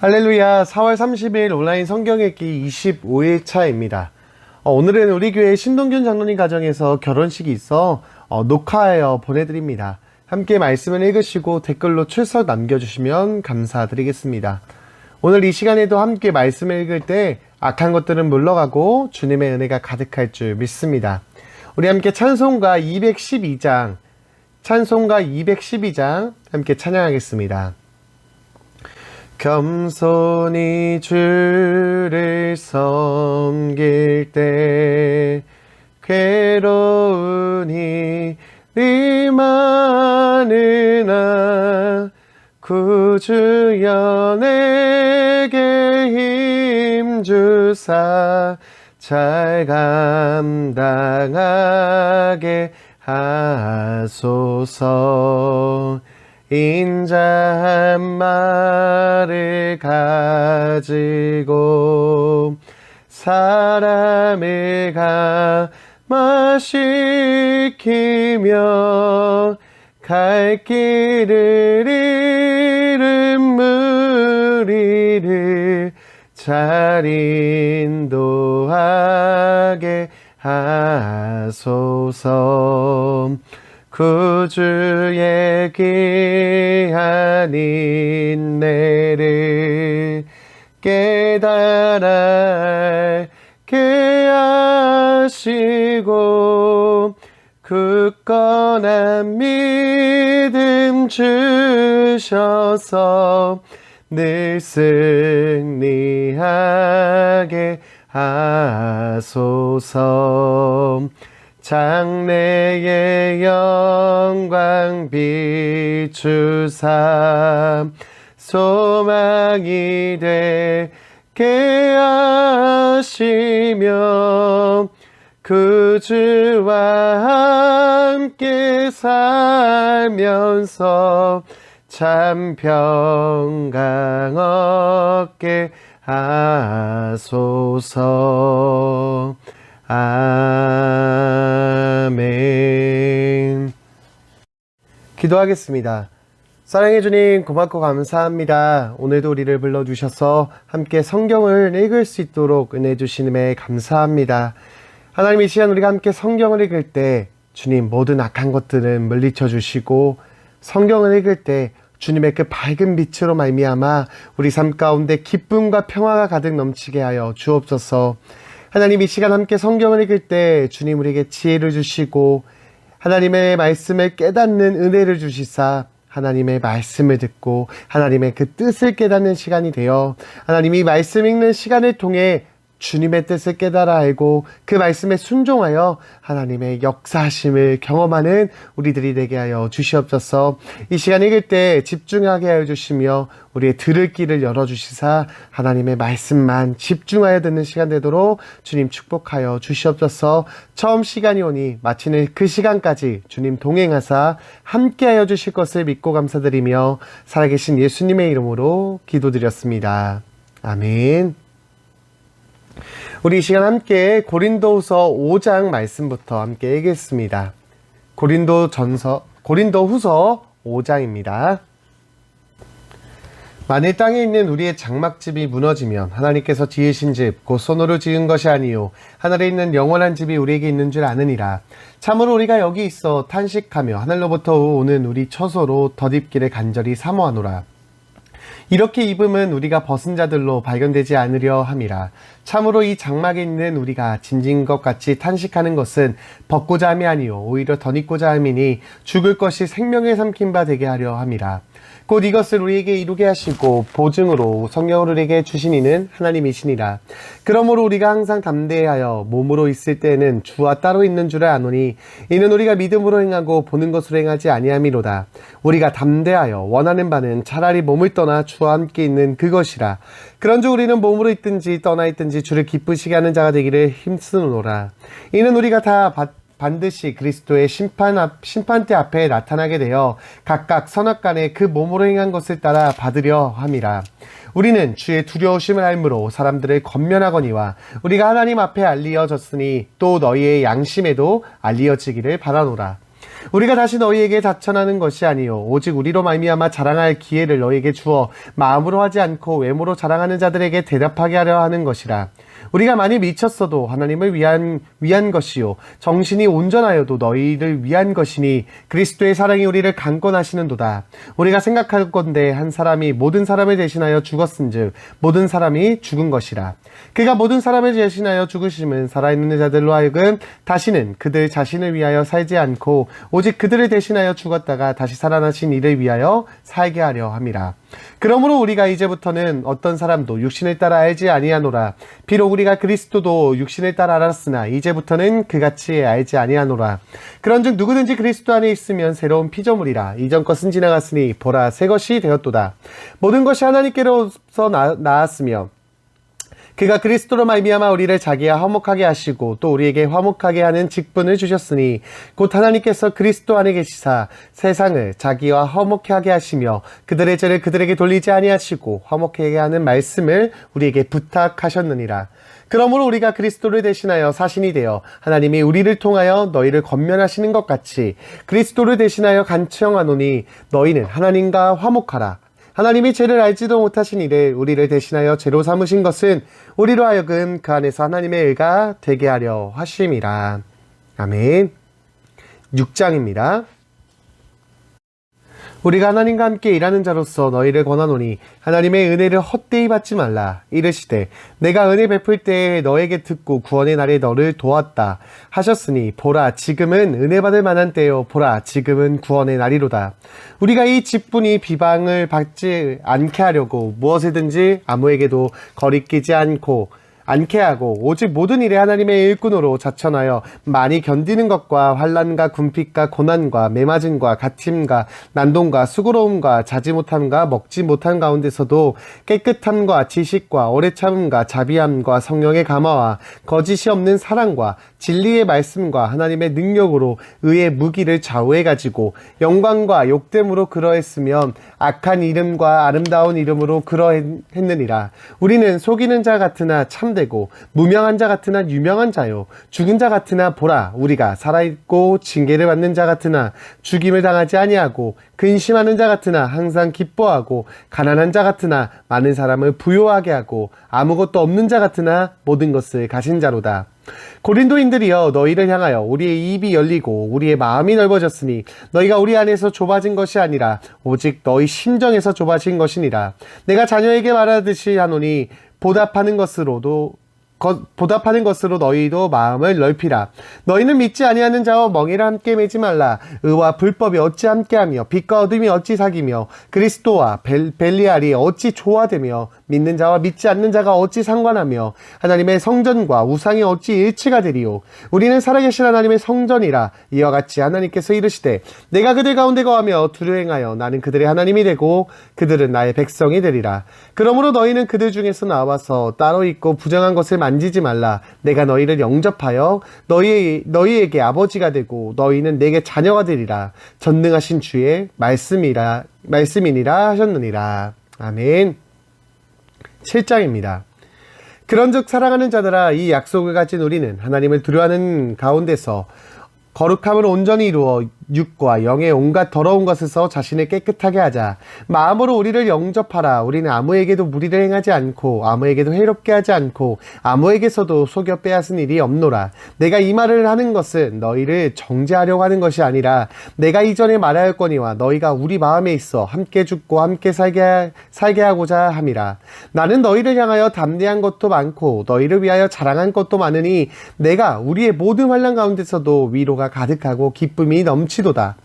할렐루야. 4월 30일 온라인 성경 읽기 25일 차입니다. 오늘은 우리 교회 신동균 장로님 가정에서 결혼식이 있어 녹화하여 보내드립니다. 함께 말씀을 읽으시고 댓글로 출석 남겨주시면 감사드리겠습니다. 오늘 이 시간에도 함께 말씀을 읽을 때 악한 것들은 물러가고 주님의 은혜가 가득할 줄 믿습니다. 우리 함께 찬송가 212장 함께 찬양하겠습니다. 겸손히 주를 섬길 때 괴로우니 네 많으나 구주여 내게 힘주사 잘 감당하게 하소서. 인자 한 마를 가지고 사람을 감화시키며 갈 길을 잃은 무리를 잘 인도하게 하소서. 구주의 귀한 인내를 깨달아 알게 하시고 굳건한 믿음 주셔서 늘 승리하게 하소서. 장래의 영광 비추사 소망이 되게 하시며 구주와 함께 살면서 참 평강 얻게 하소서. 아멘. 기도하겠습니다. 사랑해 주님, 고맙고 감사합니다. 오늘도 우리를 불러주셔서 함께 성경을 읽을 수 있도록 은혜 주시님에 감사합니다. 하나님, 이 시간 우리가 함께 성경을 읽을 때 주님 모든 악한 것들은 물리쳐 주시고 성경을 읽을 때 주님의 그 밝은 빛으로 말미암아 우리 삶 가운데 기쁨과 평화가 가득 넘치게 하여 주옵소서. 하나님, 이 시간 함께 성경을 읽을 때 주님 우리에게 지혜를 주시고 하나님의 말씀을 깨닫는 은혜를 주시사 하나님의 말씀을 듣고 하나님의 그 뜻을 깨닫는 시간이 되어 하나님이 말씀 읽는 시간을 통해 주님의 뜻을 깨달아 알고 그 말씀에 순종하여 하나님의 역사하심을 경험하는 우리들이 되게 하여 주시옵소서. 이 시간 읽을 때 집중하게 하여 주시며 우리의 들을 길을 열어주시사 하나님의 말씀만 집중하여 듣는 시간 되도록 주님 축복하여 주시옵소서. 처음 시간이 오니 마치는 그 시간까지 주님 동행하사 함께하여 주실 것을 믿고 감사드리며 살아계신 예수님의 이름으로 기도드렸습니다. 아멘. 우리 이 시간 함께 고린도후서 5장 말씀부터 함께 읽겠습니다. 고린도후서 5장입니다. 만일 땅에 있는 우리의 장막집이 무너지면 하나님께서 지으신 집 곧 손으로 지은 것이 아니요 하늘에 있는 영원한 집이 우리에게 있는 줄 아느니라. 참으로 우리가 여기 있어 탄식하며 하늘로부터 오는 우리 처소로 덧입기를 간절히 사모하노라. 이렇게 입음은 우리가 벗은 자들로 발견되지 않으려 함이라. 참으로 이 장막에 있는 우리가 짐진 것 같이 탄식하는 것은 벗고자 함이 아니요 오히려 덧입고자 함이니 죽을 것이 생명에 삼킨 바 되게 하려 함이라. 곧 이것을 우리에게 이루게 하시고 보증으로 성령을 우리에게 주신 이는 하나님이시니라. 그러므로 우리가 항상 담대하여 몸으로 있을 때에는 주와 따로 있는 줄을 아노니 이는 우리가 믿음으로 행하고 보는 것으로 행하지 아니함이로다. 우리가 담대하여 원하는 바는 차라리 몸을 떠나 주와 함께 있는 그것이라. 그런즉 우리는 몸으로 있든지 떠나 있든지 주를 기쁘시게 하는 자가 되기를 힘쓰노라. 이는 우리가 다 반드시 그리스도의 심판대 앞에 나타나게 되어 각각 선악간에 그 몸으로 행한 것을 따라 받으려 함이라. 우리는 주의 두려우심을 알므로 사람들을 권면하거니와 우리가 하나님 앞에 알리어졌으니 또 너희의 양심에도 알리어지기를 바라노라. 우리가 다시 너희에게 자천하는 것이 아니요 오직 우리로 말미암아 자랑할 기회를 너희에게 주어 마음으로 하지 않고 외모로 자랑하는 자들에게 대답하게 하려 하는 것이라. 우리가 많이 미쳤어도 하나님을 위한 것이요 정신이 온전하여도 너희를 위한 것이니 그리스도의 사랑이 우리를 강권하시는도다. 우리가 생각할 건대 한 사람이 모든 사람을 대신하여 죽었은즉 모든 사람이 죽은 것이라. 그가 모든 사람을 대신하여 죽으심은 살아있는 자들로 하여금 다시는 그들 자신을 위하여 살지 않고 오직 그들을 대신하여 죽었다가 다시 살아나신 이를 위하여 살게 하려 함이라. 그러므로 우리가 이제부터는 어떤 사람도 육신을 따라 알지 아니하노라. 비록 우리가 그리스도도 육신을 따라 알았으나 이제부터는 그같이 알지 아니하노라. 그런즉 누구든지 그리스도 안에 있으면 새로운 피조물이라. 이전 것은 지나갔으니 보라 새 것이 되었도다. 모든 것이 하나님께로서 나았으며 그가 그리스도로 말미암아 우리를 자기와 화목하게 하시고 또 우리에게 화목하게 하는 직분을 주셨으니 곧 하나님께서 그리스도 안에 계시사 세상을 자기와 화목하게 하게 하시며 그들의 죄를 그들에게 돌리지 아니하시고 화목하게 하는 말씀을 우리에게 부탁하셨느니라. 그러므로 우리가 그리스도를 대신하여 사신이 되어 하나님이 우리를 통하여 너희를 권면하시는 것 같이 그리스도를 대신하여 간청하노니 너희는 하나님과 화목하라. 하나님이 죄를 알지도 못하신 이를 우리를 대신하여 죄로 삼으신 것은 우리로 하여금 그 안에서 하나님의 의가 되게 하려 하심이라. 아멘. 6장입니다. 우리가 하나님과 함께 일하는 자로서 너희를 권하노니 하나님의 은혜를 헛되이 받지 말라. 이르시되 내가 은혜 베풀 때에 너에게 듣고 구원의 날에 너를 도왔다 하셨으니 보라 지금은 은혜 받을 만한 때요 보라 지금은 구원의 날이로다. 우리가 이 직분이 비방을 받지 않게 하려고 무엇이든지 아무에게도 거리끼지 않게 하고 오직 모든 일에 하나님의 일꾼으로 자천하여 많이 견디는 것과 환난과 궁핍과 고난과 매맞음과 갇힘과 난동과 수고로움과 자지 못함과 먹지 못한 가운데서도 깨끗함과 지식과 오래 참음과 자비함과 성령의 감화와 거짓이 없는 사랑과 진리의 말씀과 하나님의 능력으로 의의 무기를 좌우해 가지고 영광과 욕됨으로 그러했으면 악한 이름과 아름다운 이름으로 그러했느니라. 우리는 속이는 자 같으나 참되고 무명한 자 같으나 유명한 자요 죽은 자 같으나 보라 우리가 살아있고 징계를 받는 자 같으나 죽임을 당하지 아니하고 근심하는 자 같으나 항상 기뻐하고 가난한 자 같으나 많은 사람을 부요하게 하고 아무것도 없는 자 같으나 모든 것을 가진 자로다. 고린도인들이여 너희를 향하여 우리의 입이 열리고 우리의 마음이 넓어졌으니 너희가 우리 안에서 좁아진 것이 아니라 오직 너희 심정에서 좁아진 것이니라. 내가 자녀에게 말하듯이 하노니 보답하는 것으로 너희도 마음을 넓히라. 너희는 믿지 아니하는 자와 멍에를 함께 매지 말라. 의와 불법이 어찌 함께하며 빛과 어둠이 어찌 사귀며 그리스도와 벨리알이 어찌 조화되며 믿는 자와 믿지 않는 자가 어찌 상관하며 하나님의 성전과 우상이 어찌 일치가 되리요. 우리는 살아계신 하나님의 성전이라. 이와 같이 하나님께서 이르시되 내가 그들 가운데 거하며 두루 행하여 나는 그들의 하나님이 되고 그들은 나의 백성이 되리라. 그러므로 너희는 그들 중에서 나와서 따로 있고 부정한 것을 만지지 말라. 내가 너희를 영접하여 너희에게 아버지가 되고 너희는 내게 자녀가 되리라. 전능하신 주의 말씀이니라 하셨느니라. 아멘. 7장입니다. 그런즉 사랑하는 자들아 이 약속을 가진 우리는 하나님을 두려워하는 가운데서 거룩함을 온전히 이루어 육과 영의 온갖 더러운 것에서 자신을 깨끗하게 하자. 마음으로 우리를 영접하라. 우리는 아무에게도 무리를 행하지 않고 아무에게도 해롭게 하지 않고 아무에게서도 속여 빼앗은 일이 없노라. 내가 이 말을 하는 것은 너희를 정죄하려고 하는 것이 아니라 내가 이전에 말하였거니와 너희가 우리 마음에 있어 함께 죽고 함께 살게 하고자 함이라. 나는 너희를 향하여 담대한 것도 많고 너희를 위하여 자랑한 것도 많으니 내가 우리의 모든 환난 가운데서도 위로가 가득하고 기쁨이 넘치도다.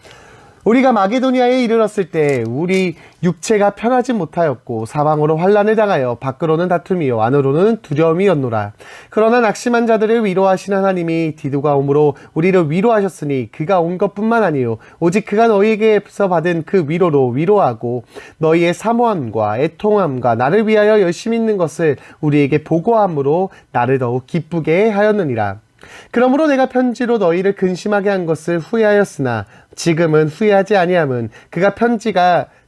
우리가 마게도니아에 이르렀을 때 우리 육체가 편하지 못하였고 사방으로 환난을 당하여 밖으로는 다툼이요 안으로는 두려움이었노라. 그러나 낙심한 자들을 위로하신 하나님이 디도가 오므로 우리를 위로하셨으니 그가 온 것뿐만 아니요 오직 그가 너희에게서 받은 그 위로로 위로하고 너희의 사모함과 애통함과 나를 위하여 열심히 있는 것을 우리에게 보고함으로 나를 더욱 기쁘게 하였느니라. 그러므로 내가 편지로 너희를 근심하게 한 것을 후회하였으나 지금은 후회하지 아니함은 그가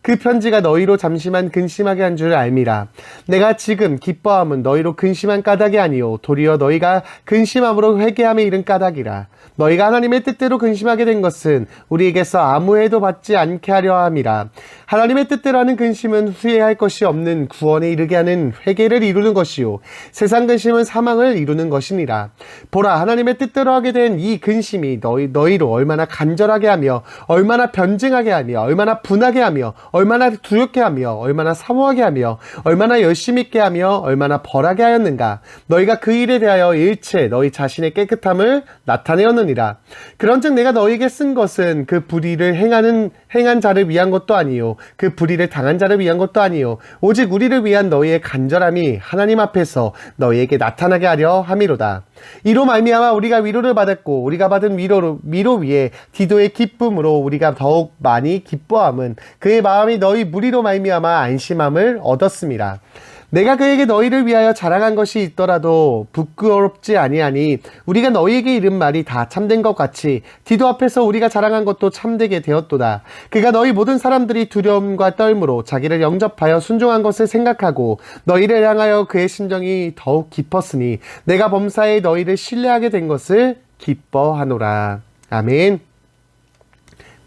그 편지가 너희로 잠시만 근심하게 한 줄 알미라. 내가 지금 기뻐함은 너희로 근심한 까닭이 아니요 도리어 너희가 근심함으로 회개함에 이른 까닭이라. 너희가 하나님의 뜻대로 근심하게 된 것은 우리에게서 아무 해도 받지 않게 하려 함이라. 하나님의 뜻대로 하는 근심은 후회할 것이 없는 구원에 이르게 하는 회개를 이루는 것이요 세상 근심은 사망을 이루는 것이니라. 보라, 하나님의 뜻대로 하게 된 이 근심이 너희로 얼마나 간절하게 하며 얼마나 변증하게 하며 얼마나 분하게 하며 얼마나 두렵게 하며 얼마나 사모하게 하며 얼마나 열심히 있게 하며 얼마나 벌하게 하였는가. 너희가 그 일에 대하여 일체 너희 자신의 깨끗함을 나타내었느니라. 그런즉 내가 너희에게 쓴 것은 그 불의를 행한 자를 위한 것도 아니요 그 불의를 당한 자를 위한 것도 아니요 오직 우리를 위한 너희의 간절함이 하나님 앞에서 너희에게 나타나게 하려 함이로다. 이로 말미암아 우리가 위로를 받았고 우리가 받은 위로 위에 디도의 기쁨으로 우리가 더욱 많이 기뻐함은 그의 마음이 너희 무리로 말미암아 안심함을 얻었습니다. 내가 그에게 너희를 위하여 자랑한 것이 있더라도 부끄럽지 아니하니 우리가 너희에게 이른 말이 다 참된 것 같이 디도 앞에서 우리가 자랑한 것도 참되게 되었도다. 그가 너희 모든 사람들이 두려움과 떨므로 자기를 영접하여 순종한 것을 생각하고 너희를 향하여 그의 심정이 더욱 깊었으니 내가 범사에 너희를 신뢰하게 된 것을 기뻐하노라. 아멘.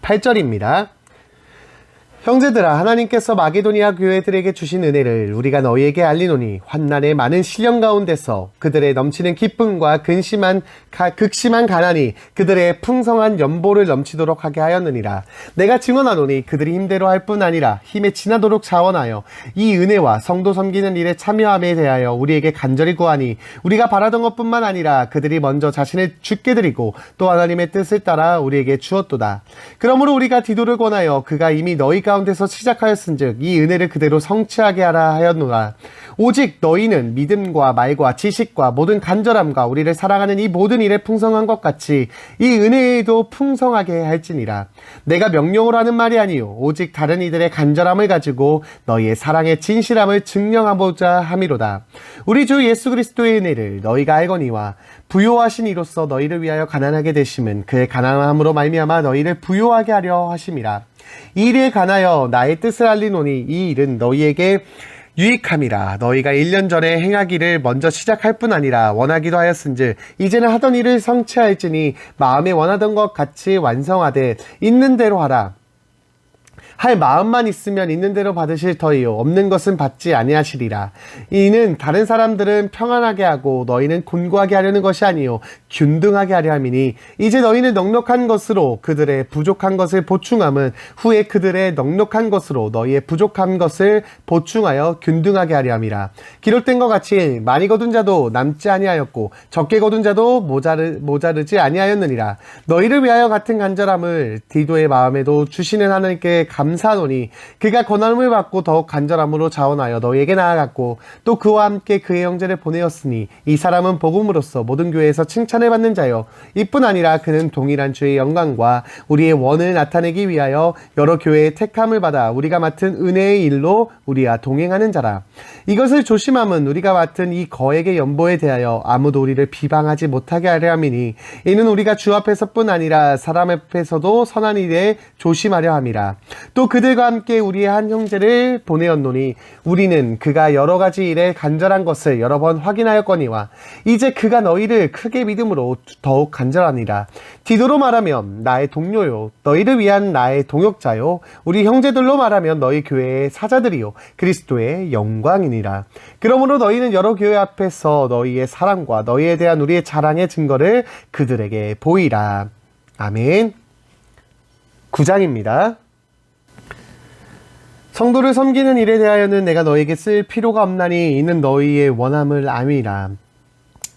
8절입니다. 형제들아, 하나님께서 마게도니아 교회들에게 주신 은혜를 우리가 너희에게 알리노니 환난의 많은 시련 가운데서 그들의 넘치는 기쁨과 극심한 가난이 그들의 풍성한 연보를 넘치도록 하게 하였느니라. 내가 증언하노니 그들이 힘대로 할 뿐 아니라 힘에 지나도록 자원하여 이 은혜와 성도 섬기는 일에 참여함에 대하여 우리에게 간절히 구하니 우리가 바라던 것뿐만 아니라 그들이 먼저 자신을 주께 드리고 또 하나님의 뜻을 따라 우리에게 주었도다. 그러므로 우리가 디도를 권하여 그가 이미 너희 가운데서 시작하였은즉 이 은혜를 그대로 성취하게 하라 하였노라. 오직 너희는 믿음과 말과 지식과 모든 간절함과 우리를 사랑하는 이 모든 일에 풍성한 것 같이 이 은혜에도 풍성하게 할지니라. 내가 명령으로 하는 말이 아니요 오직 다른 이들의 간절함을 가지고 너희의 사랑의 진실함을 증명하고자 함이로다. 우리 주 예수 그리스도의 은혜를 너희가 알거니와 부요하신 이로써 너희를 위하여 가난하게 되심은 그의 가난함으로 말미암아 너희를 부요하게 하려 하심이라. 이 일에 관하여 나의 뜻을 알리노니 이 일은 너희에게 유익함이라. 너희가 1년 전에 행하기를 먼저 시작할 뿐 아니라 원하기도 하였은즉 이제는 하던 일을 성취할지니 마음에 원하던 것 같이 완성하되 있는 대로 하라. 할 마음만 있으면 있는 대로 받으실 터이요 없는 것은 받지 아니하시리라. 이는 다른 사람들은 평안하게 하고 너희는 곤고하게 하려는 것이 아니요 균등하게 하려 함이니 이제 너희는 넉넉한 것으로 그들의 부족한 것을 보충함은 후에 그들의 넉넉한 것으로 너희의 부족한 것을 보충하여 균등하게 하려 함이라. 기록된 것 같이 많이 거둔 자도 남지 아니하였고 적게 거둔 자도 모자르지 아니하였느니라. 너희를 위하여 같은 간절함을 디도의 마음에도 주시는 하나님께 감사하노니 그가 권함을 받고 더욱 간절함으로 자원하여 너희에게 나아갔고 또 그와 함께 그의 형제를 보내었으니 이 사람은 복음으로써 모든 교회에서 칭찬을 받는 자요 이뿐 아니라 그는 동일한 주의 영광과 우리의 원을 나타내기 위하여 여러 교회의 택함을 받아 우리가 맡은 은혜의 일로 우리와 동행하는 자라. 이것을 조심함은 우리가 맡은 이 거액의 연보에 대하여 아무도 우리를 비방하지 못하게 하려 함이니 이는 우리가 주 앞에서뿐 아니라 사람 앞에서도 선한 일에 조심하려 함이라. 또 그들과 함께 우리의 한 형제를 보내었노니 우리는 그가 여러 가지 일에 간절한 것을 여러 번 확인하였거니와 이제 그가 너희를 크게 믿음으로 더욱 간절하니라. 디도로 말하면 나의 동료요 너희를 위한 나의 동역자요 우리 형제들로 말하면 너희 교회의 사자들이요 그리스도의 영광이니라. 그러므로 너희는 여러 교회 앞에서 너희의 사랑과 너희에 대한 우리의 자랑의 증거를 그들에게 보이라. 아멘. 9장입니다. 성도를 섬기는 일에 대하여는 내가 너에게 쓸 필요가 없나니 이는 너희의 원함을 암이라.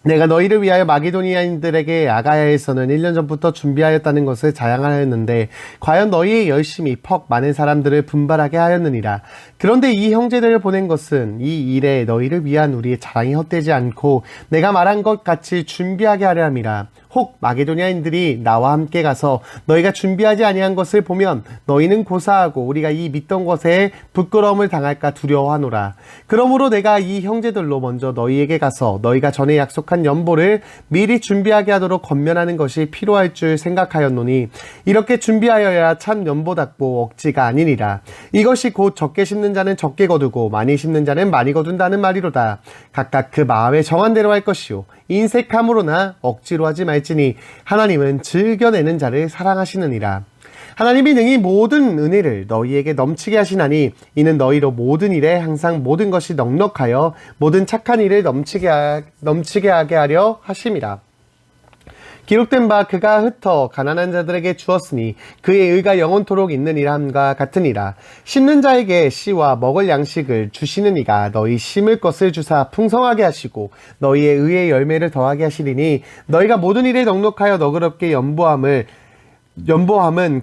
내가 너희를 위하여 마게도니아인들에게 아가야에서는 1년 전부터 준비하였다는 것을 자랑하였는데 과연 너희의 열심이 퍽 많은 사람들을 분발하게 하였느니라. 그런데 이 형제들을 보낸 것은 이 일에 너희를 위한 우리의 자랑이 헛되지 않고 내가 말한 것 같이 준비하게 하려 함이라. 혹 마게도냐인들이 나와 함께 가서 너희가 준비하지 아니한 것을 보면 너희는 고사하고 우리가 이 믿던 것에 부끄러움을 당할까 두려워하노라. 그러므로 내가 이 형제들로 먼저 너희에게 가서 너희가 전에 약속한 연보를 미리 준비하게 하도록 권면하는 것이 필요할 줄 생각하였노니 이렇게 준비하여야 참 연보답고 억지가 아니니라. 이것이 곧 적게 심는 자는 적게 거두고 많이 심는 자는 많이 거둔다는 말이로다. 각각 그 마음에 정한 대로 할 것이요 인색함으로나 억지로 하지 말지니 하나님은 즐겨내는 자를 사랑하시느니라. 하나님이 능히 모든 은혜를 너희에게 넘치게 하시나니 이는 너희로 모든 일에 항상 모든 것이 넉넉하여 모든 착한 일을 넘치게 하게 하려 하심이라. 기록된 바 그가 흩어 가난한 자들에게 주었으니 그의 의가 영원토록 있느니라 함과 같으니라. 심는 자에게 씨와 먹을 양식을 주시는 이가 너희 심을 것을 주사 풍성하게 하시고 너희의 의의 열매를 더하게 하시리니 너희가 모든 일에 넉넉하여 너그럽게 연보함은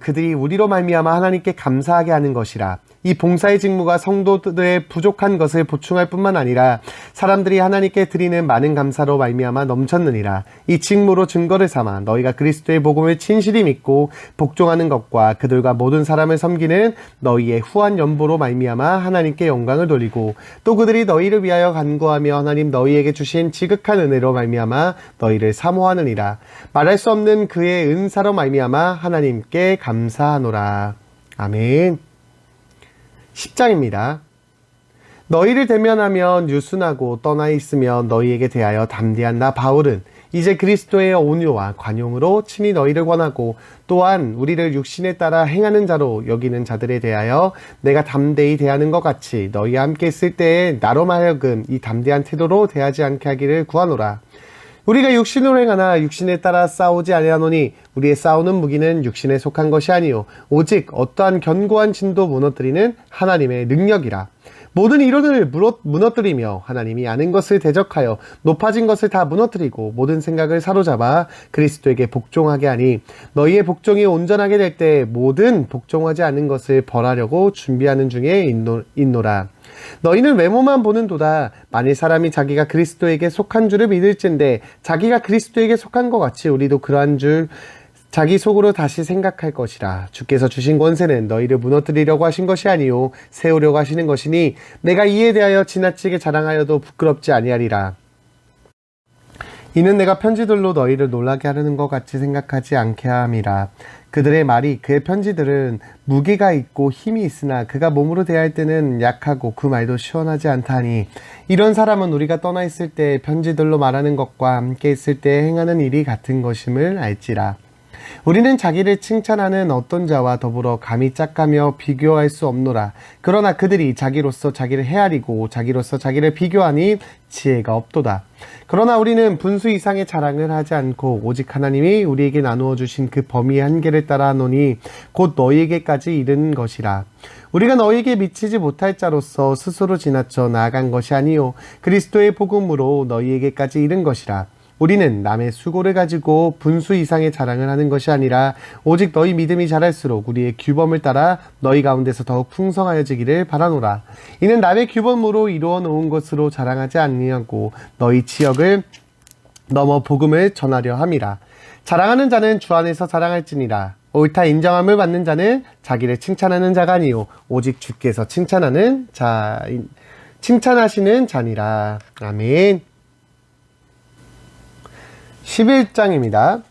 그들이 우리로 말미암아 하나님께 감사하게 하는 것이라. 이 봉사의 직무가 성도들의 부족한 것을 보충할 뿐만 아니라 사람들이 하나님께 드리는 많은 감사로 말미암아 넘쳤느니라. 이 직무로 증거를 삼아 너희가 그리스도의 복음을 진실히 믿고 복종하는 것과 그들과 모든 사람을 섬기는 너희의 후한 연보로 말미암아 하나님께 영광을 돌리고 또 그들이 너희를 위하여 간구하며 하나님 너희에게 주신 지극한 은혜로 말미암아 너희를 사모하느니라. 말할 수 없는 그의 은사로 말미암아 하나님께 감사하노라. 아멘. 10장입니다. 너희를 대면하면 유순하고 떠나 있으며 너희에게 대하여 담대한 나 바울은 이제 그리스도의 온유와 관용으로 친히 너희를 권하고 또한 우리를 육신에 따라 행하는 자로 여기는 자들에 대하여 내가 담대히 대하는 것 같이 너희와 함께 있을 때에 나로 하여금 이 담대한 태도로 대하지 않게 하기를 구하노라. 우리가 육신으로 행하나 육신에 따라 싸우지 아니하노니 우리의 싸우는 무기는 육신에 속한 것이 아니요 오직 어떠한 견고한 진도 무너뜨리는 하나님의 능력이라. 모든 이론을 무너뜨리며 하나님이 아는 것을 대적하여 높아진 것을 다 무너뜨리고 모든 생각을 사로잡아 그리스도에게 복종하게 하니 너희의 복종이 온전하게 될 때 모든 복종하지 않은 것을 벌하려고 준비하는 중에 있노라. 너희는 외모만 보는도다. 만일 사람이 자기가 그리스도에게 속한 줄을 믿을진데 자기가 그리스도에게 속한 것 같이 우리도 그러한 줄 자기 속으로 다시 생각할 것이라. 주께서 주신 권세는 너희를 무너뜨리려고 하신 것이 아니요 세우려고 하시는 것이니 내가 이에 대하여 지나치게 자랑하여도 부끄럽지 아니하리라. 이는 내가 편지들로 너희를 놀라게 하려는 것 같이 생각하지 않게 함이라. 그들의 말이 그의 편지들은 무게가 있고 힘이 있으나 그가 몸으로 대할 때는 약하고 그 말도 시원하지 않다니 이런 사람은 우리가 떠나 있을 때 편지들로 말하는 것과 함께 있을 때 행하는 일이 같은 것임을 알지라. 우리는 자기를 칭찬하는 어떤 자와 더불어 감히 짝가며 비교할 수 없노라. 그러나 그들이 자기로서 자기를 헤아리고 자기로서 자기를 비교하니 지혜가 없도다. 그러나 우리는 분수 이상의 자랑을 하지 않고 오직 하나님이 우리에게 나누어 주신 그 범위의 한계를 따라 하노니 곧 너희에게까지 이른 것이라. 우리가 너희에게 미치지 못할 자로서 스스로 지나쳐 나아간 것이 아니요 그리스도의 복음으로 너희에게까지 이른 것이라. 우리는 남의 수고를 가지고 분수 이상의 자랑을 하는 것이 아니라 오직 너희 믿음이 자랄수록 우리의 규범을 따라 너희 가운데서 더욱 풍성하여지기를 바라노라. 이는 남의 규범으로 이루어 놓은 것으로 자랑하지 아니하고 너희 지역을 넘어 복음을 전하려 함이라. 자랑하는 자는 주 안에서 자랑할지니라. 옳다 인정함을 받는 자는 자기를 칭찬하는 자가 아니요 오직 주께서 칭찬하시는 자니라. 아멘. 11장입니다.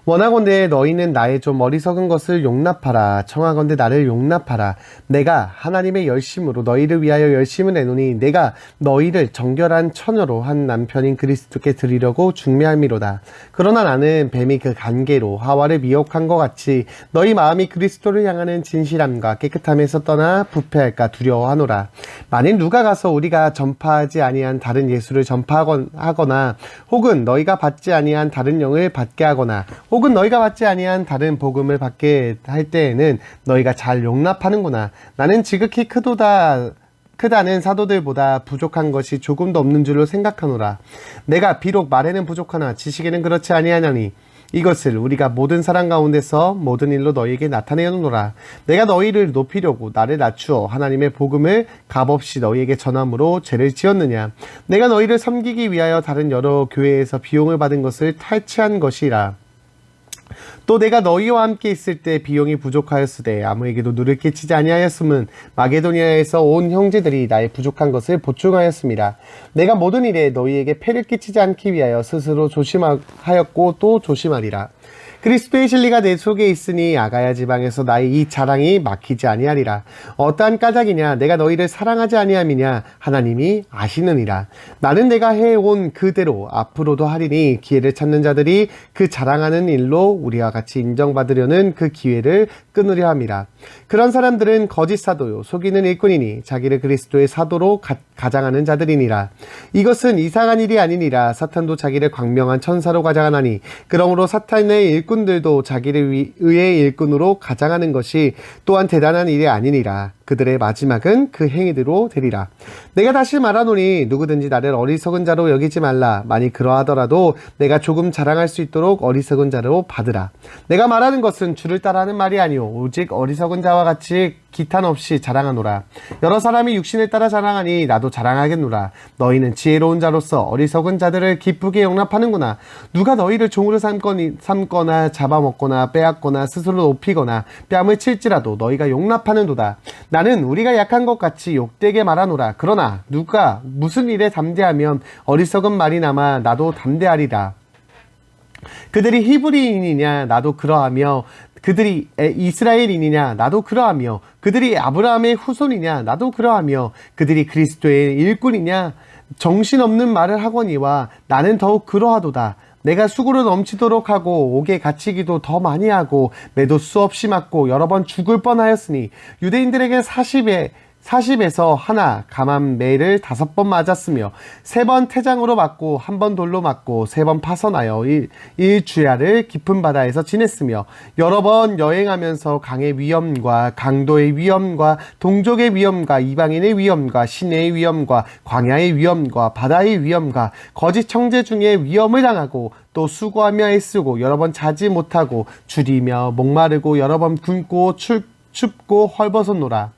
원하건대 너희는 나의 좀 어리석은 것을 용납하라. 청하건대 나를 용납하라. 내가 하나님의 열심으로 너희를 위하여 열심을 내노니 내가 너희를 정결한 처녀로 한 남편인 그리스도께 드리려고 중매함이로다. 그러나 나는 뱀이 그 간계로 하와를 미혹한 것 같이 너희 마음이 그리스도를 향하는 진실함과 깨끗함에서 떠나 부패할까 두려워하노라. 만일 누가 가서 우리가 전파하지 아니한 다른 예수를 전파하거나 혹은 너희가 받지 아니한 다른 영을 받게 하거나 혹은 너희가 받지 아니한 다른 복음을 받게 할 때에는 너희가 잘 용납하는구나. 나는 지극히 크다는 사도들보다 부족한 것이 조금도 없는 줄로 생각하노라. 내가 비록 말에는 부족하나 지식에는 그렇지 아니하냐니 이것을 우리가 모든 사람 가운데서 모든 일로 너희에게 나타내노라. 내가 너희를 높이려고 나를 낮추어 하나님의 복음을 값없이 너희에게 전함으로 죄를 지었느냐. 내가 너희를 섬기기 위하여 다른 여러 교회에서 비용을 받은 것을 탈취한 것이라. 또 내가 너희와 함께 있을 때 비용이 부족하였으되 아무에게도 누를 끼치지 아니하였음은 마게도니아에서 온 형제들이 나의 부족한 것을 보충하였습니다. 내가 모든 일에 너희에게 폐를 끼치지 않기 위하여 스스로 조심하였고 또 조심하리라. 그리스도의 진리가 내 속에 있으니 아가야 지방에서 나의 이 자랑이 막히지 아니하리라. 어떠한 까닭이냐 내가 너희를 사랑하지 아니함이냐 하나님이 아시느니라. 나는 내가 해온 그대로 앞으로도 하리니 기회를 찾는 자들이 그 자랑하는 일로 우리와 같이 인정받으려는 그 기회를 끊으려 함이라. 그런 사람들은 거짓 사도요 속이는 일꾼이니 자기를 그리스도의 사도로 가장하는 자들이니라. 이것은 이상한 일이 아니니라. 사탄도 자기를 광명한 천사로 가장하나니 그러므로 사탄의 일꾼들도 자기를 의의 일꾼으로 가장하는 것이 또한 대단한 일이 아니니라. 그들의 마지막은 그 행위대로 되리라. 내가 다시 말하노니 누구든지 나를 어리석은 자로 여기지 말라. 만일 그러하더라도 내가 조금 자랑할 수 있도록 어리석은 자로 받으라. 내가 말하는 것은 주를 따라하는 말이 아니오 오직 어리석은 자와 같이 기탄 없이 자랑하노라. 여러 사람이 육신을 따라 자랑하니 나도 자랑하겠노라. 너희는 지혜로운 자로서 어리석은 자들을 기쁘게 용납하는구나. 누가 너희를 종으로 삼거나 잡아먹거나 빼앗거나 스스로 높이거나 뺨을 칠지라도 너희가 용납하는도다. 나는 우리가 약한 것 같이 욕되게 말하노라. 그러나 누가 무슨 일에 담대하면 어리석은 말이 남아 나도 담대하리라. 그들이 히브리인이냐 나도 그러하며 그들이 이스라엘인이냐 나도 그러하며 그들이 아브라함의 후손이냐 나도 그러하며 그들이 그리스도의 일꾼이냐 정신없는 말을 하거니와 나는 더욱 그러하도다. 내가 수고로 넘치도록 하고 옥에 갇히기도 더 많이 하고 매도 수없이 맞고 여러 번 죽을 뻔하였으니 유대인들에게 40에서 하나 감한 매를 5번 맞았으며 3번 태장으로 맞고 1번 돌로 맞고 3번 파선하여 일주야를 깊은 바다에서 지냈으며 여러 번 여행하면서 강의 위험과 강도의 위험과 동족의 위험과 이방인의 위험과 시내의 위험과 광야의 위험과 바다의 위험과 거짓 청제 중에 위험을 당하고 또 수고하며 애쓰고 여러 번 자지 못하고 줄이며 목마르고 여러 번 굶고 춥고 헐벗었노라.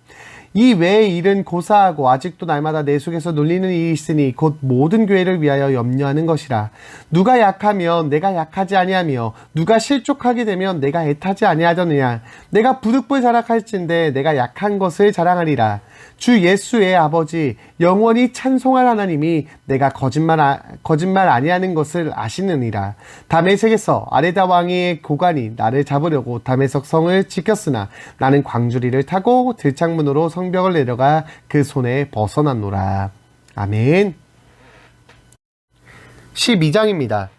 이 외의 일은 고사하고 아직도 날마다 내 속에서 눌리는 일이 있으니 곧 모든 교회를 위하여 염려하는 것이라. 누가 약하면 내가 약하지 아니하며 누가 실족하게 되면 내가 애타지 아니하더느냐. 내가 부득불 자랑할진대 내가 약한 것을 자랑하리라. 주 예수의 아버지 영원히 찬송할 하나님이 내가 거짓말 아니하는 것을 아시느니라. 다메섹에서 아레다 왕의 고관이 나를 잡으려고 다메섹 성을 지켰으나 나는 광주리를 타고 들창문으로 성벽을 내려가 그 손에 벗어났노라. 아멘. 12장입니다.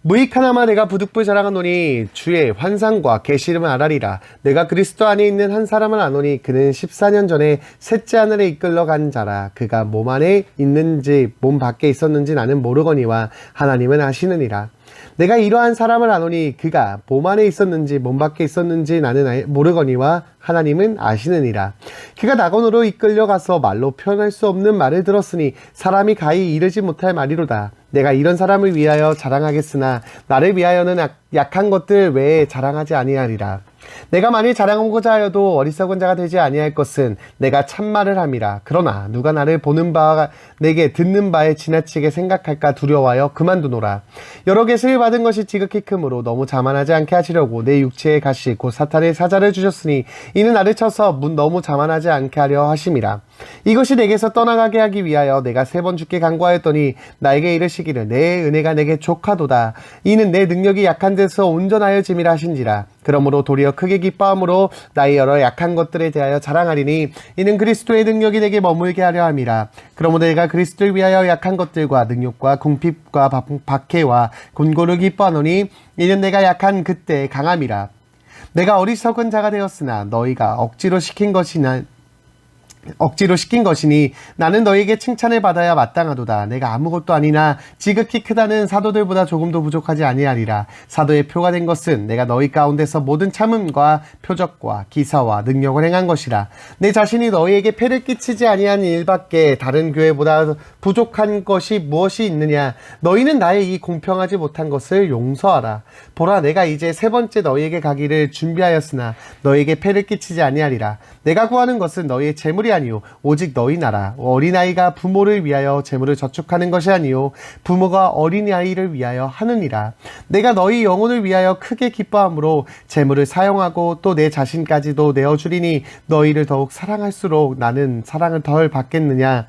무익 하나마 내가 부득불 자랑하노니 주의 환상과 계시름을 알아리라. 내가 그리스도 안에 있는 한 사람을 아노니 그는 14년 전에 셋째 하늘에 이끌러 간 자라. 그가 몸 안에 있는지 몸 밖에 있었는지 나는 모르거니와 하나님은 아시느니라. 내가 이러한 사람을 아노니 그가 몸 안에 있었는지 몸 밖에 있었는지 나는 모르거니와 하나님은 아시느니라. 그가 낙원으로 이끌려가서 말로 표현할 수 없는 말을 들었으니 사람이 가히 이르지 못할 말이로다. 내가 이런 사람을 위하여 자랑하겠으나 나를 위하여는 약한 것들 외에 자랑하지 아니하리라. 내가 만일 자랑하고자 하여도 어리석은 자가 되지 아니할 것은 내가 참말을 함이라. 그러나 누가 나를 보는 바와 내게 듣는 바에 지나치게 생각할까 두려워하여 그만두노라. 여러 계시를 받은 것이 지극히 크므로 너무 자만하지 않게 하시려고 내 육체의 가시 곧 사탄의 사자를 주셨으니 이는 나를 쳐서 너무 자만하지 않게 하려 하심이라. 이것이 내게서 떠나가게 하기 위하여 내가 3번 주께 간구하였더니 나에게 이르시기를 내 은혜가 내게 족하도다. 이는 내 능력이 약한 데서 온전하여 짐이라 하신지라. 그러므로 도리어 크게 기뻐함으로 나의 여러 약한 것들에 대하여 자랑하리니 이는 그리스도의 능력이 내게 머물게 하려 함이라. 그러므로 내가 그리스도를 위하여 약한 것들과 능욕과 궁핍과 박해와 곤고를 기뻐하노니 이는 내가 약한 그때 강함이라. 내가 어리석은 자가 되었으나 너희가 억지로 시킨 것이나 억지로 시킨 것이니 나는 너에게 칭찬을 받아야 마땅하도다. 내가 아무것도 아니나 지극히 크다는 사도들보다 조금도 부족하지 아니하리라. 사도의 표가 된 것은 내가 너희 가운데서 모든 참음과 표적과 기사와 능력을 행한 것이라. 내 자신이 너희에게 폐를 끼치지 아니한 일밖에 다른 교회보다 부족한 것이 무엇이 있느냐. 너희는 나의 이 공평하지 못한 것을 용서하라. 보라, 내가 이제 세 번째 너희에게 가기를 준비하였으나 너희에게 폐를 끼치지 아니하리라. 내가 구하는 것은 너희의 재물이 아니요 오직 너희 나라. 어린아이가 부모를 위하여 재물을 저축하는 것이 아니요 부모가 어린아이를 위하여 하느니라. 내가 너희 영혼을 위하여 크게 기뻐함으로 재물을 사용하고 또 내 자신까지도 내어주리니 너희를 더욱 사랑할수록 나는 사랑을 덜 받겠느냐.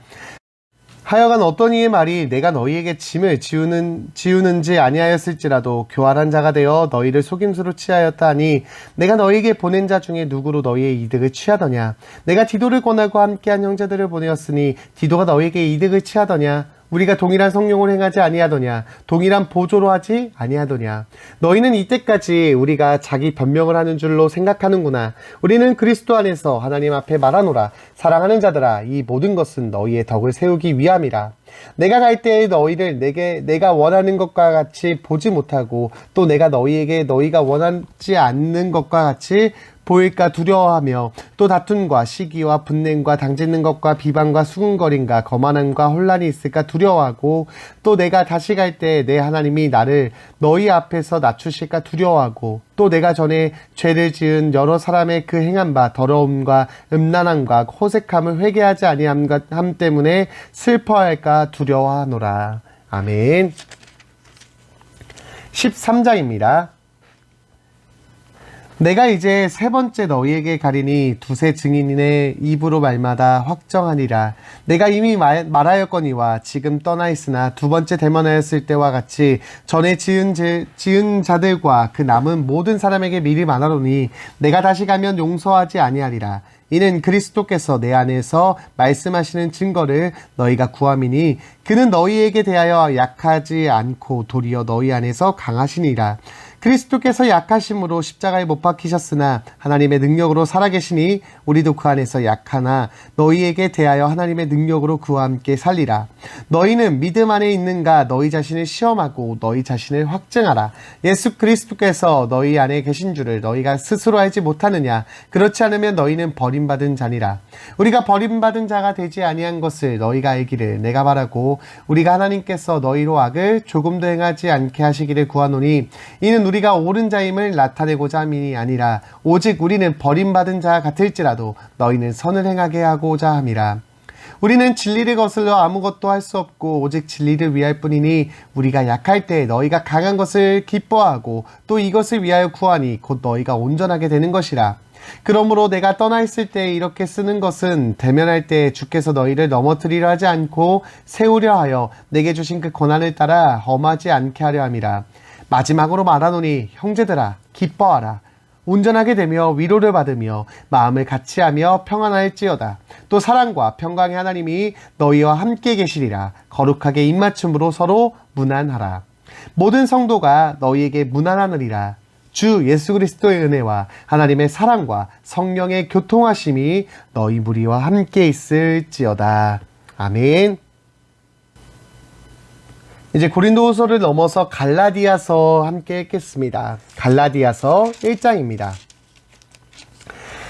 하여간 어떤 이의 말이 내가 너희에게 짐을 지우는지 아니하였을지라도 교활한 자가 되어 너희를 속임수로 취하였다 하니 내가 너희에게 보낸 자 중에 누구로 너희의 이득을 취하더냐. 내가 디도를 권하고 함께한 형제들을 보내었으니 디도가 너희에게 이득을 취하더냐. 우리가 동일한 성령을 행하지 아니하더냐. 동일한 보조로 하지 아니하더냐. 너희는 이때까지 우리가 자기 변명을 하는 줄로 생각하는구나. 우리는 그리스도 안에서 하나님 앞에 말하노라. 사랑하는 자들아, 이 모든 것은 너희의 덕을 세우기 위함이라. 내가 갈 때에 너희를 내가 원하는 것과 같이 보지 못하고 또 내가 너희에게 너희가 원하지 않는 것과 같이 보일까 두려워하며 또 다툼과 시기와 분냄과 당짓는 것과 비방과 수군거림과 거만함과 혼란이 있을까 두려워하고 또 내가 다시 갈 때 내 하나님이 나를 너희 앞에서 낮추실까 두려워하고 또 내가 전에 죄를 지은 여러 사람의 그 행한 바 더러움과 음란함과 호색함을 회개하지 아니함 때문에 슬퍼할까 두려워하노라. 아멘. 13장입니다. 내가 이제 세 번째 너희에게 가리니 두세 증인의 입으로 말마다 확정하니라. 내가 이미 말하였거니와 지금 떠나 있으나 두 번째 대면하였을 때와 같이 전에 지은 자들과 그 남은 모든 사람에게 미리 말하노니 내가 다시 가면 용서하지 아니하리라. 이는 그리스도께서 내 안에서 말씀하시는 증거를 너희가 구함이니 그는 너희에게 대하여 약하지 않고 도리어 너희 안에서 강하시니라. 그리스도께서 약하심으로 십자가에 못 박히셨으나 하나님의 능력으로 살아계시니 우리도 그 안에서 약하나 너희에게 대하여 하나님의 능력으로 그와 함께 살리라. 너희는 믿음 안에 있는가 너희 자신을 시험하고 너희 자신을 확증하라. 예수 그리스도께서 너희 안에 계신 줄을 너희가 스스로 알지 못하느냐. 그렇지 않으면 너희는 버림받은 자니라. 우리가 버림받은 자가 되지 아니한 것을 너희가 알기를 내가 바라고 우리가 하나님께서 너희로 악을 조금도 행하지 않게 하시기를 구하노니 이는 우리가 옳은 자임을 나타내고자 함이 아니라 오직 우리는 버림받은 자 같을지라도 너희는 선을 행하게 하고자 함이라. 우리는 진리를 거슬러 아무것도 할 수 없고 오직 진리를 위할 뿐이니 우리가 약할 때 너희가 강한 것을 기뻐하고 또 이것을 위하여 구하니 곧 너희가 온전하게 되는 것이라. 그러므로 내가 떠나 있을 때 이렇게 쓰는 것은 대면할 때 주께서 너희를 넘어뜨리려 하지 않고 세우려 하여 내게 주신 그 권한을 따라 험하지 않게 하려 함이라. 마지막으로 말하노니 형제들아 기뻐하라. 온전하게 되며 위로를 받으며 마음을 같이하며 평안할지어다. 또 사랑과 평강의 하나님이 너희와 함께 계시리라. 거룩하게 입맞춤으로 서로 문안하라. 모든 성도가 너희에게 문안하느니라. 주 예수 그리스도의 은혜와 하나님의 사랑과 성령의 교통하심이 너희 무리와 함께 있을지어다. 아멘. 이제 고린도후서를 넘어서 갈라디아서 함께 읽겠습니다. 갈라디아서 1장입니다.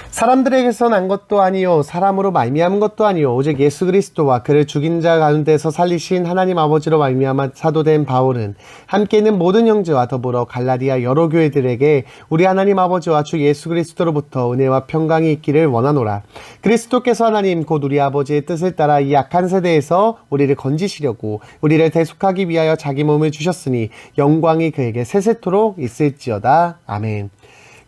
사람들에게서 난 것도 아니요 사람으로 말미암은 것도 아니요 오직 예수 그리스도와 그를 죽인 자 가운데서 살리신 하나님 아버지로 말미암아 사도된 바울은 함께 있는 모든 형제와 더불어 갈라디아 여러 교회들에게 우리 하나님 아버지와 주 예수 그리스도로부터 은혜와 평강이 있기를 원하노라. 그리스도께서 하나님 곧 우리 아버지의 뜻을 따라 이 악한 세대에서 우리를 건지시려고 우리를 대속하기 위하여 자기 몸을 주셨으니 영광이 그에게 세세토록 있을지어다. 아멘.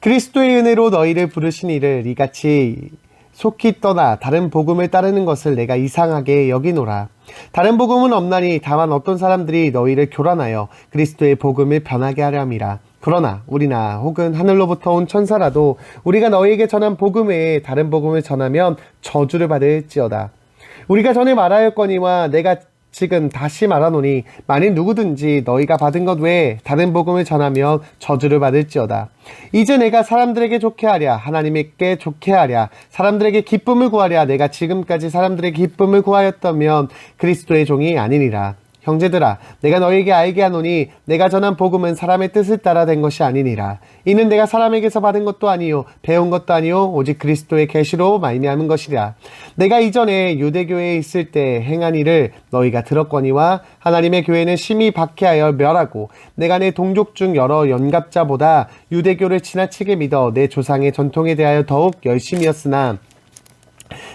그리스도의 은혜로 너희를 부르신 이를 이같이 속히 떠나 다른 복음을 따르는 것을 내가 이상하게 여기노라. 다른 복음은 없나니 다만 어떤 사람들이 너희를 교란하여 그리스도의 복음을 변하게 하려 함이라. 그러나 우리나 혹은 하늘로부터 온 천사라도 우리가 너희에게 전한 복음 외에 다른 복음을 전하면 저주를 받을지어다. 우리가 전에 말하였거니와 내가 지금 다시 말하노니 만일 누구든지 너희가 받은 것 외에 다른 복음을 전하면 저주를 받을지어다. 이제 내가 사람들에게 좋게 하랴 하나님께 좋게 하랴 사람들에게 기쁨을 구하랴 내가 지금까지 사람들에게 기쁨을 구하였다면 그리스도의 종이 아니니라. 형제들아 내가 너희에게 알게 하노니 내가 전한 복음은 사람의 뜻을 따라 된 것이 아니니라. 이는 내가 사람에게서 받은 것도 아니요 배운 것도 아니요 오직 그리스도의 계시로 말미암은 것이라. 내가 이전에 유대교회에 있을 때 행한 일을 너희가 들었거니와 하나님의 교회는 심히 박해하여 멸하고 내가 내 동족 중 여러 연갑자보다 유대교를 지나치게 믿어 내 조상의 전통에 대하여 더욱 열심이었으나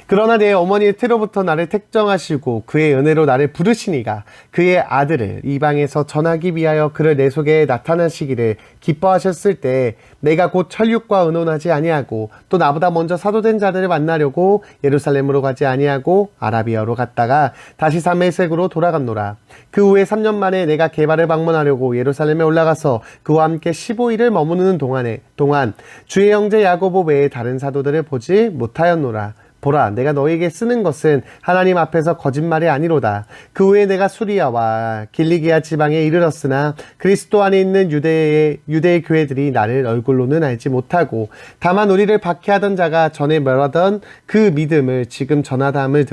그러나 내 어머니의 태로부터 나를 택정하시고 그의 은혜로 나를 부르시니가 그의 아들을 이방에서 전하기 위하여 그를 내 속에 나타나시기를 기뻐하셨을 때 내가 곧 철육과 의논하지 아니하고 또 나보다 먼저 사도된 자들을 만나려고 예루살렘으로 가지 아니하고 아라비아로 갔다가 다시 다메섹으로 돌아갔노라. 그 후에 3년 만에 내가 게바를 방문하려고 예루살렘에 올라가서 그와 함께 15일을 머무르는 동안 주의 형제 야고보 외에 다른 사도들을 보지 못하였노라. 보라 내가 너희에게 쓰는 것은 하나님 앞에서 거짓말이 아니로다. 그 후에 내가 수리아와 길리기아 지방에 이르렀으나 그리스도 안에 있는 유대의 교회들이 나를 얼굴로는 알지 못하고 다만 우리를 박해하던 자가 전에 멸하던 그 믿음을 지금 전한다함을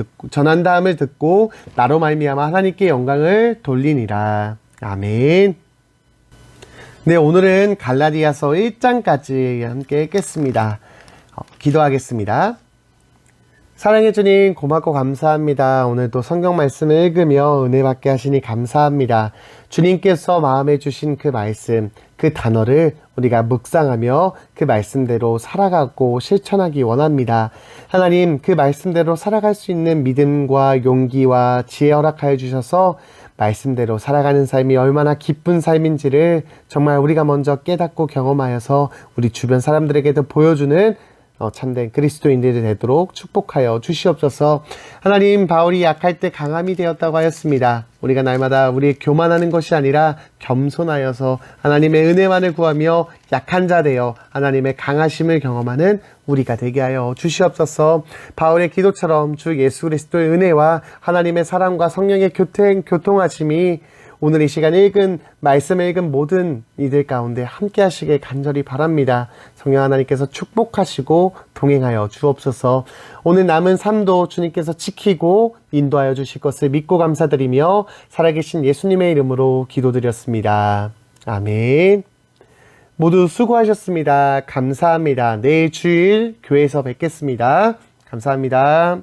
듣고 나로 말미암아 하나님께 영광을 돌리니라. 아멘. 네, 오늘은 갈라디아서 1장까지 함께 읽겠습니다. 기도하겠습니다. 사랑해 주님 고맙고 감사합니다. 오늘도 성경 말씀을 읽으며 은혜 받게 하시니 감사합니다. 주님께서 마음에 주신 그 말씀, 그 단어를 우리가 묵상하며 그 말씀대로 살아가고 실천하기 원합니다. 하나님, 그 말씀대로 살아갈 수 있는 믿음과 용기와 지혜 허락하여 주셔서 말씀대로 살아가는 삶이 얼마나 기쁜 삶인지를 정말 우리가 먼저 깨닫고 경험하여서 우리 주변 사람들에게도 보여주는 참된 그리스도인들이 되도록 축복하여 주시옵소서. 하나님, 바울이 약할 때 강함이 되었다고 하였습니다. 우리가 날마다 우리 교만하는 것이 아니라 겸손하여서 하나님의 은혜만을 구하며 약한 자 되어 하나님의 강하심을 경험하는 우리가 되게 하여 주시옵소서. 바울의 기도처럼 주 예수 그리스도의 은혜와 하나님의 사랑과 성령의 교통하심이 오늘 이 시간 말씀을 읽은 모든 이들 가운데 함께 하시길 간절히 바랍니다. 성령 하나님께서 축복하시고 동행하여 주옵소서. 오늘 남은 삶도 주님께서 지키고 인도하여 주실 것을 믿고 감사드리며 살아계신 예수님의 이름으로 기도드렸습니다. 아멘. 모두 수고하셨습니다. 감사합니다. 내일 주일 교회에서 뵙겠습니다. 감사합니다.